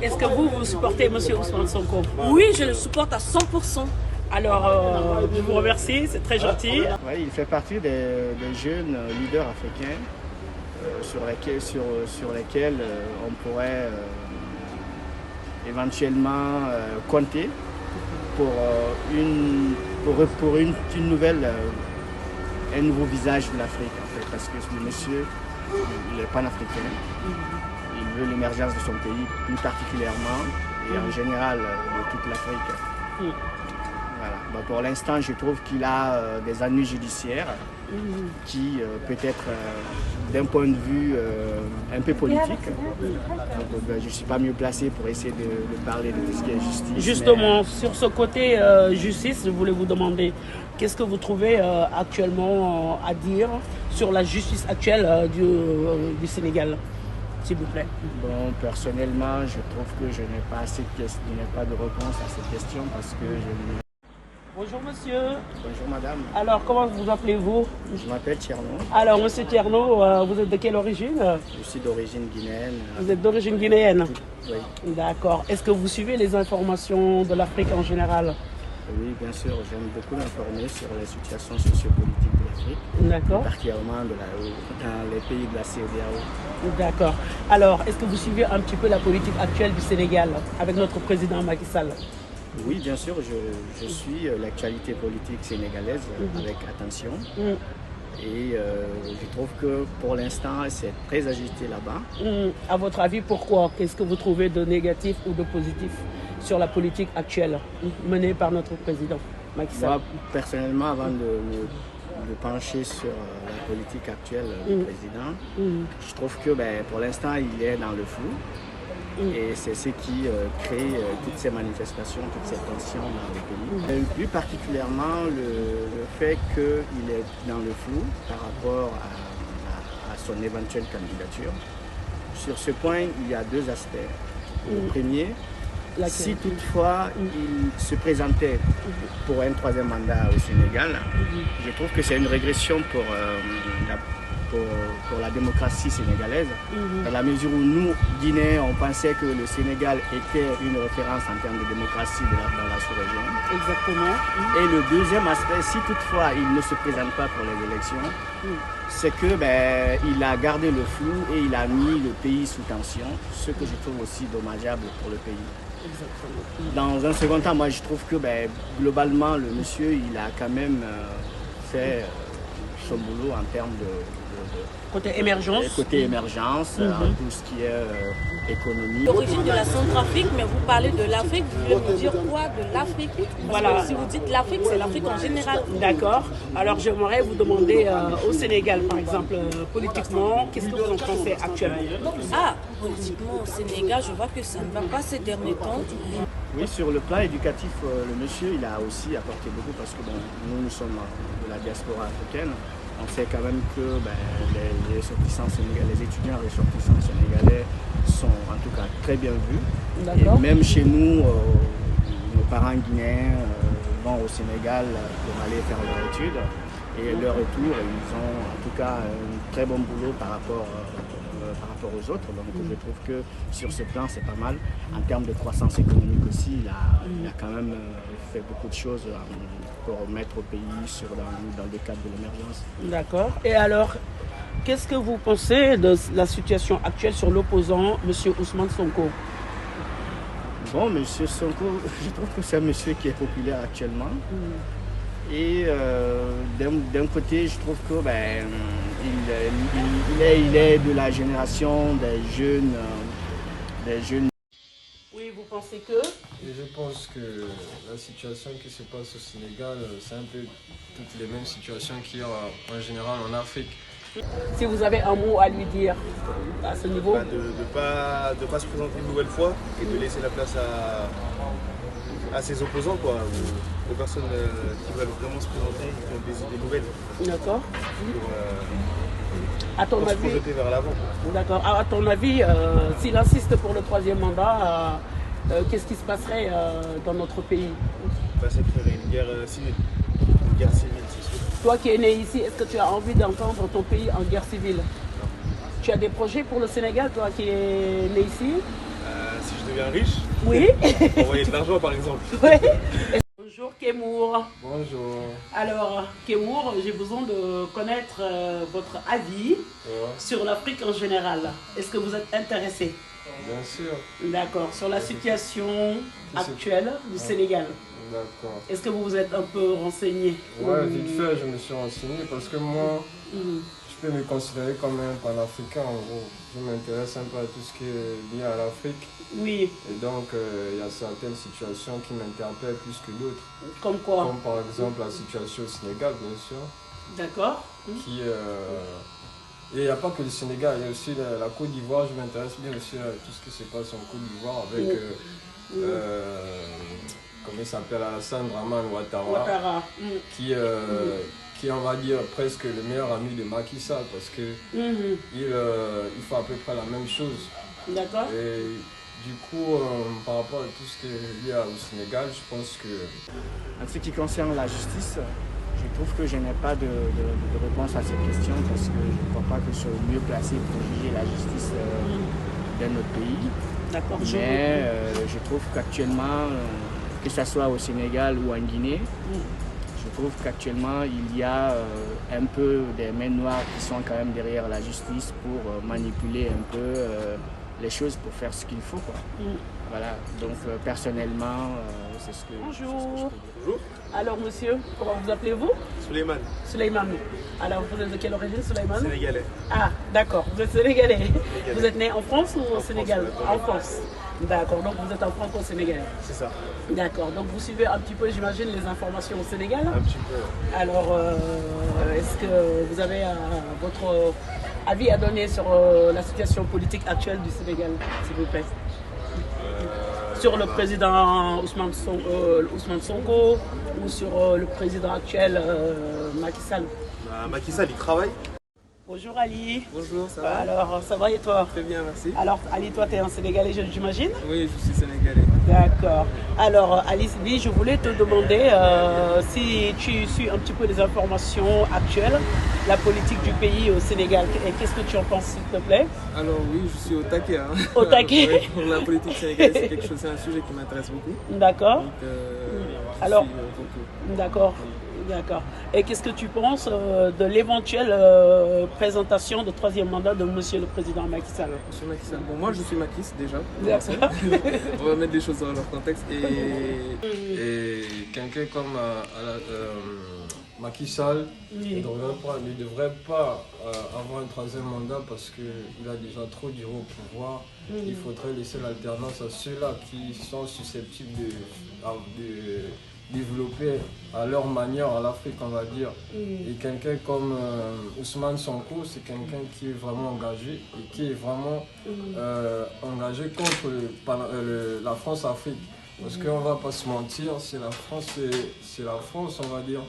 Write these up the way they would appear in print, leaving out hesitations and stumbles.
Est-ce que vous supportez M. Ousmane Sonko? Oui, je le supporte à 100%. Alors, je vous remercie, c'est très gentil. Ouais, il fait partie des jeunes leaders africains sur lesquels on pourrait éventuellement compter pour une nouvelle, un nouveau visage de l'Afrique en fait, parce que le monsieur, il est panafricain, il veut l'émergence de son pays plus particulièrement et en général de toute l'Afrique. Voilà. Bon, pour l'instant, je trouve qu'il a des ennuis judiciaires qui, peut-être d'un point de vue un peu politique, donc, je ne suis pas mieux placé pour essayer de parler de tout ce qui est justice. Justement, sur ce côté justice, je voulais vous demander, qu'est-ce que vous trouvez actuellement à dire sur la justice actuelle du Sénégal, s'il vous plaît? Bon, personnellement, je trouve que je n'ai pas de réponse à cette question parce que je n'ai... Bonjour monsieur. Bonjour madame. Alors, comment vous appelez-vous? Je m'appelle Tierno. Alors, monsieur Tierno, vous êtes de quelle origine? Je suis d'origine guinéenne. Vous êtes d'origine guinéenne? Oui. D'accord. Est-ce que vous suivez les informations de l'Afrique en général? Oui, bien sûr. J'aime beaucoup m'informer sur les situations sociopolitiques de l'Afrique. D'accord. Particulièrement dans les pays de la CEDEAO. D'accord. Alors, est-ce que vous suivez un petit peu la politique actuelle du Sénégal avec notre président Macky Sall? Oui, bien sûr, je suis l'actualité politique sénégalaise avec attention. Et je trouve que pour l'instant, c'est très agité là-bas. À votre avis, pourquoi? Qu'est-ce que vous trouvez de négatif ou de positif sur la politique actuelle menée par notre président Macky Sall? Moi, personnellement, avant de pencher sur la politique actuelle du président, je trouve que pour l'instant, il est dans le flou. Et c'est ce qui crée toutes ces manifestations, toutes ces tensions dans le pays. Et plus particulièrement le fait qu'il est dans le flou par rapport à son éventuelle candidature. Sur ce point, il y a deux aspects. Le premier, si toutefois il se présentait pour un troisième mandat au Sénégal, je trouve que c'est une régression pour la démocratie sénégalaise, dans la mesure où nous, Guinéens, on pensait que le Sénégal était une référence en termes de démocratie dans la sous-région. Exactement. Et le deuxième aspect, si toutefois il ne se présente pas pour les élections, c'est que il a gardé le flou et il a mis le pays sous tension, ce que je trouve aussi dommageable pour le pays. Exactement. Dans un second temps, moi je trouve que globalement, le monsieur, il a quand même fait son boulot en termes de côté émergence. Côté émergence, tout ce qui est économie. L'origine de la Centrafrique, mais vous parlez de l'Afrique, vous voulez me dire quoi de l'Afrique? Voilà. Si vous dites l'Afrique, c'est l'Afrique en général. D'accord. Alors j'aimerais vous demander au Sénégal, par exemple, politiquement, qu'est-ce que vous en pensez actuellement? Ah, politiquement au Sénégal, je vois que ça ne va pas ces derniers temps. Oui, sur le plan éducatif, le monsieur, il a aussi apporté beaucoup parce que nous sommes de la diaspora africaine. On sait quand même que les ressortissants sénégalais, les étudiants ressortissants sénégalais sont en tout cas très bien vus. Et même chez nous, nos parents guinéens vont au Sénégal pour aller faire leurs études. Et leur retour, ils ont en tout cas un très bon boulot par rapport aux autres. Donc je trouve que sur ce plan, c'est pas mal. En termes de croissance économique aussi, il a quand même fait beaucoup de choses pour mettre au pays dans le cadre de l'émergence. D'accord. Et alors, qu'est-ce que vous pensez de la situation actuelle sur l'opposant, M. Ousmane Sonko? Bon, M. Sonko, je trouve que c'est un monsieur qui est populaire actuellement. Et d'un côté, je trouve que il est de la génération des jeunes. Oui, vous pensez que? Et je pense que la situation qui se passe au Sénégal, c'est un peu toutes les mêmes situations qu'il y a en général en Afrique. Si vous avez un mot à lui dire à ce niveau? De pas se présenter une nouvelle fois et de laisser la place à ses opposants, quoi, aux personnes qui veulent vraiment se présenter, qui ont des idées nouvelles. D'accord. Pour À ton se avis, projeter vers l'avant. d'accord. À ton avis, s'il insiste pour le troisième mandat, qu'est-ce qui se passerait dans notre pays? Ça ferait une guerre civile. Une guerre civile, c'est sûr. Toi qui es né ici, est-ce que tu as envie d'entendre ton pays en guerre civile? Tu as des projets pour le Sénégal, toi qui es né ici? Si je deviens riche, Oui. envoyer de l'argent par exemple. Ouais. Bonjour Kemour. Bonjour. Alors Kemour, j'ai besoin de connaître votre avis sur l'Afrique en général. Est-ce que vous êtes intéressé? Bien sûr. D'accord. Sur la situation actuelle du Sénégal. D'accord. Est-ce que vous vous êtes un peu renseigné? Ouais, vite fait, je me suis renseigné parce que moi, je peux me considérer comme un panafricain en gros. Je m'intéresse un peu à tout ce qui est lié à l'Afrique. Oui. Et donc, il y a certaines situations qui m'interpellent plus que d'autres. Comme quoi? Comme par exemple la situation au Sénégal, bien sûr. D'accord. Et il n'y a pas que le Sénégal, il y a aussi la Côte d'Ivoire. Je m'intéresse bien aussi à tout ce qui se passe en Côte d'Ivoire avec, comment il s'appelle, Alassane Dramane Ouattara, qui est, on va dire, presque le meilleur ami de Macky Sall parce que il fait à peu près la même chose. D'accord. Et du coup, par rapport à tout ce qui est lié au Sénégal, je pense que... En ce qui concerne la justice, je trouve que je n'ai pas de réponse à cette question parce que je ne crois pas que je sois mieux placé pour juger la justice d'un autre pays. D'accord. Mais je trouve qu'actuellement, que ce soit au Sénégal ou en Guinée, je trouve qu'actuellement il y a un peu des mains noires qui sont quand même derrière la justice pour manipuler un peu les choses pour faire ce qu'il faut, quoi. Voilà, donc personnellement, c'est ce que Bonjour. je peux dire. Bonjour. Alors monsieur, comment vous appelez-vous? Suleiman, Suleiman. Alors vous êtes de quelle origine, Suleiman? sénégalais. Ah, d'accord, vous êtes sénégalais. Vous êtes né en France ou au Sénégal? En France. D'accord, donc vous êtes en France ou au Sénégal? C'est ça, D'accord, donc vous suivez un petit peu, j'imagine, les informations au Sénégal? un petit peu. Alors, est-ce que vous avez votre avis à donner sur la situation politique actuelle du Sénégal, s'il vous plaît? Sur le président Ousmane Sonko ou sur le président actuel Macky Sall? Macky Sall, il travaille. Bonjour Ali. Bonjour, ça va? Alors, ça va et toi? Très bien, merci. Alors Ali, toi tu es un Sénégalais, j'imagine? Oui, je suis sénégalais. D'accord. Alors Alice, je voulais te demander si tu suis un petit peu les informations actuelles, la politique du pays au Sénégal. Et qu'est-ce que tu en penses, s'il te plaît? Alors oui, je suis au taquet. Hein. Au taquet? Oui, pour la politique sénégalaise, c'est quelque chose, c'est un sujet qui m'intéresse beaucoup. D'accord. Donc, Alors, beaucoup. D'accord. D'accord. Et qu'est-ce que tu penses de l'éventuelle présentation de troisième mandat de Monsieur le Président Macky Sall? Monsieur Macky Sall. Bon, moi je suis Macky déjà. D'accord. On va mettre les choses dans leur contexte. Et quelqu'un comme Macky Sall ne devrait pas avoir un troisième mandat parce qu'il a déjà trop duré au pouvoir. Il faudrait laisser l'alternance à ceux-là qui sont susceptibles de développer à leur manière à l'Afrique, on va dire. Et quelqu'un comme Ousmane Sonko, c'est quelqu'un qui est vraiment engagé et qui est vraiment engagé contre la France-Afrique. Parce qu'on ne va pas se mentir, c'est la France, on va dire,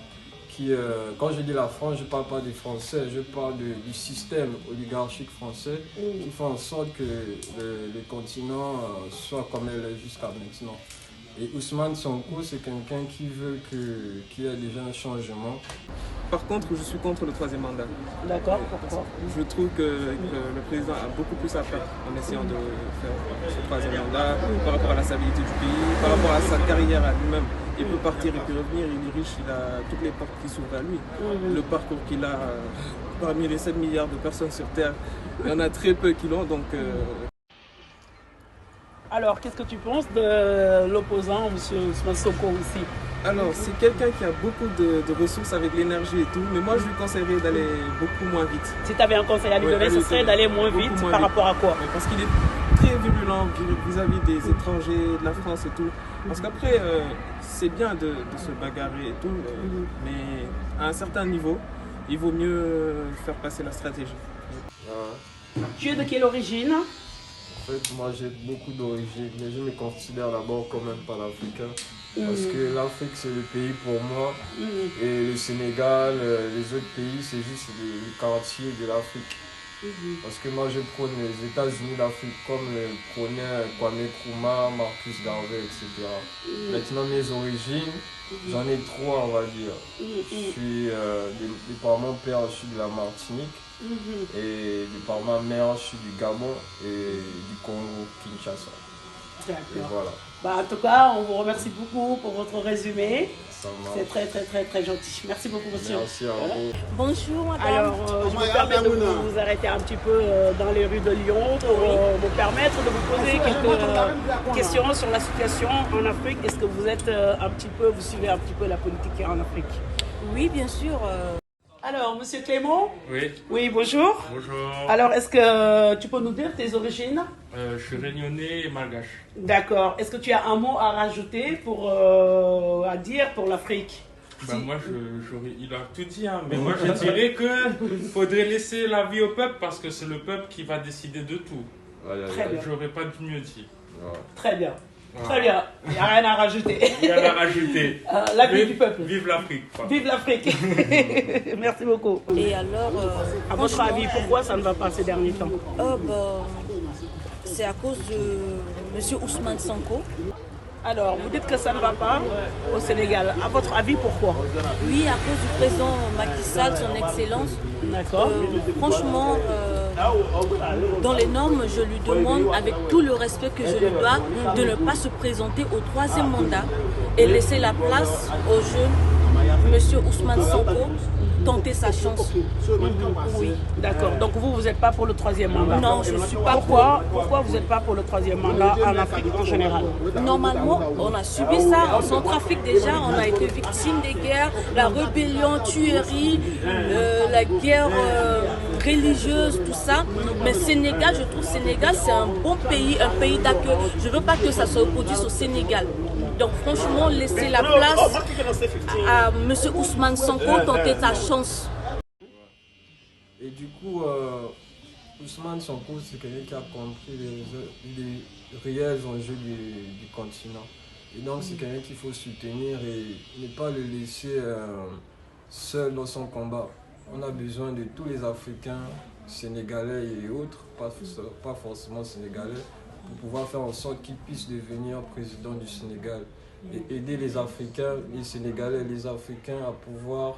qui, quand je dis la France, je ne parle pas des Français, je parle du système oligarchique français qui fait en sorte que le continent soit comme elle est jusqu'à maintenant. Et Ousmane Sonko, c'est quelqu'un qui veut qu'il y ait déjà un changement. Par contre, je suis contre le troisième mandat. D'accord, pourquoi? Je trouve que le président a beaucoup plus à faire en essayant de faire ce troisième mandat par rapport à la stabilité du pays, par rapport à sa carrière à lui-même. Il peut partir et puis revenir, il est riche, il a toutes les portes qui s'ouvrent à lui. Le parcours qu'il a, parmi les 7 milliards de personnes sur Terre, il y en a très peu qui l'ont. Donc, Alors, qu'est-ce que tu penses de l'opposant, M. Ousmane Sonko aussi? alors, c'est quelqu'un qui a beaucoup de ressources avec l'énergie et tout, mais moi je lui conseillerais d'aller beaucoup moins vite. Si tu avais un conseil à lui donner, ce serait d'aller moins vite par rapport à quoi? Parce qu'il est très virulent vis-à-vis des étrangers, de la France et tout. Parce qu'après, c'est bien de se bagarrer et tout, mais à un certain niveau, il vaut mieux faire passer la stratégie. Tu es de quelle origine? En fait, moi j'ai beaucoup d'origines, mais je me considère d'abord comme un panafricain. Parce que l'Afrique c'est le pays pour moi, et le Sénégal, les autres pays c'est juste les quartiers de l'Afrique. Parce que moi je prône les États-Unis d'Afrique comme prônait Kwame Nkrumah, Marcus Garvey, etc. Maintenant mes origines, j'en ai trois on va dire. Je suis, par mon père je suis de la Martinique. Et par ma mère, je suis du Gabon et du Congo, Kinshasa. Et D'accord. voilà. Bah, en tout cas, on vous remercie beaucoup pour votre résumé. Ça marche. C'est très, très, très, très gentil. Merci beaucoup, monsieur. Merci à Voilà. vous. Bonjour madame. Alors, je me permets de vous arrêter un petit peu dans les rues de Lyon pour vous permettre de vous poser quelques questions sur la situation en Afrique. Est-ce que vous êtes vous suivez un petit peu la politique en Afrique? Oui, bien sûr. Alors, monsieur Clément? Oui, Oui, bonjour. bonjour. Alors, est-ce que tu peux nous dire tes origines? Je suis réunionnais et malgache. D'accord. Est-ce que tu as un mot à rajouter à dire pour l'Afrique? Ben moi, il a tout dit, hein, mais moi je dirais qu'il faudrait laisser la vie au peuple parce que c'est le peuple qui va décider de tout. Très bien. J'aurais pas mieux dit. Très bien. Voilà. Très bien. Il n'y a rien à rajouter. Il y a à rajouter. La vie du peuple. Vive l'Afrique. quoi. Vive l'Afrique. Merci beaucoup. Et alors, À votre franchement, avis, pourquoi ça ne va pas ces derniers temps? c'est à cause de M. Ousmane Sonko. Alors, vous dites que ça ne va pas au Sénégal. À votre avis, pourquoi? Oui, à cause du président Macky Sall, son excellence. D'accord. Franchement, dans les normes, je lui demande, avec tout le respect que je lui dois, de ne pas se présenter au troisième mandat et laisser la place au jeune Monsieur Ousmane Sonko tenter sa chance. Oui. D'accord. Donc vous n'êtes pas pour le troisième mandat? Non, je ne suis pas Pourquoi vous n'êtes pas pour le troisième mandat en Afrique en général? Normalement, on a subi ça en Centrafrique déjà, on a été victime des guerres, la rébellion, tuerie, la guerre religieuse, tout ça. Mais Sénégal, je trouve Sénégal, c'est un bon pays, un pays d'accueil. Je ne veux pas que ça se reproduise au Sénégal. Donc franchement, laisser la place à M. Ousmane Sonko tenter sa chance. Et du coup, Ousmane Sonko, c'est quelqu'un qui a compris les réels enjeux du continent. Et donc, c'est quelqu'un qu'il faut soutenir et ne pas le laisser seul dans son combat. On a besoin de tous les Africains, Sénégalais et autres, pas forcément Sénégalais, pour pouvoir faire en sorte qu'il puisse devenir président du Sénégal et aider les Africains, les Sénégalais et les Africains à pouvoir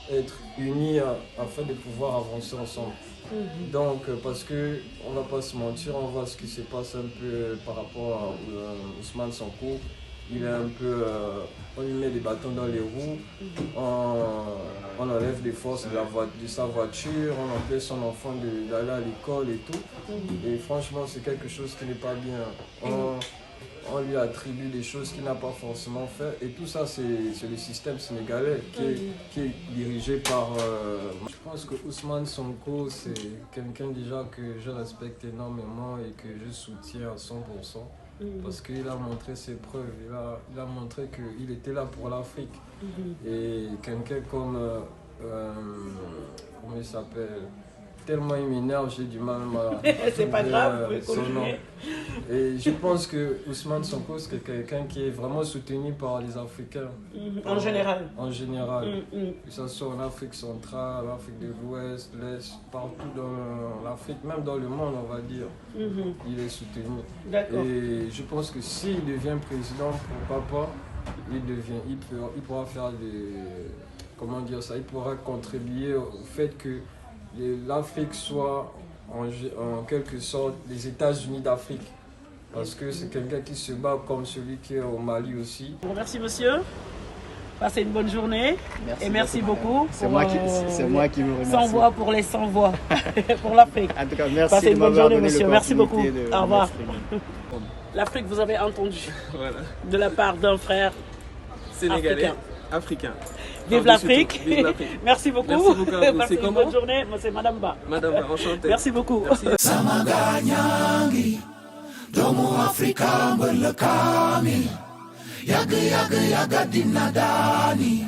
être unis afin de pouvoir avancer ensemble. Donc, parce que on va pas se mentir, on voit ce qui se passe un peu par rapport à Ousmane Sonko. Il est un peu, on lui met des bâtons dans les roues, on enlève les forces de sa voiture, on empêche son enfant d'aller à l'école et tout. Et franchement, c'est quelque chose qui n'est pas bien. On lui attribue des choses qu'il n'a pas forcément fait. Et tout ça, c'est le système sénégalais qui est dirigé par... Je pense que Ousmane Sonko, c'est quelqu'un déjà que je respecte énormément et que je soutiens à 100%. Parce qu'il a montré ses preuves, il a montré qu'il était là pour l'Afrique. Et quelqu'un comme, comment il s'appelle, tellement il m'énerve, j'ai du mal à C'est pas grave, son nom. Et je pense que Ousmane Sonko, c'est quelqu'un qui est vraiment soutenu par les Africains. En général. En général. Que ce soit en Afrique centrale, l'Afrique de l'Ouest, l'Est, partout dans l'Afrique, même dans le monde, on va dire. Il est soutenu. D'accord. Et je pense que s'il devient président, pourquoi pas, il pourra faire comment dire ça, il pourra contribuer au fait que l'Afrique soit en quelque sorte les États-Unis d'Afrique. Parce que c'est quelqu'un qui se bat comme celui qui est au Mali aussi. Merci monsieur. Passez une bonne journée. Et merci beaucoup. C'est moi qui vous remercie. Sans voix pour les sans voix. Pour l'Afrique. En tout cas, merci Passez de une bonne m'avoir journée donné monsieur. Merci beaucoup. l'opportunité de Au revoir. m'exprimer. L'Afrique, vous avez entendu. Voilà. De la part d'un frère Sénégalais, africain. Vive Par-dessus l'Afrique. tout. Vive l'Afrique. Merci beaucoup. Merci beaucoup à vous. Passez C'est une comment bonne journée. Moi, c'est Madame Ba. Madame, enchantée. Merci beaucoup. Merci. Samaganyangi Domo Afrika mbele kami Yaga dinadani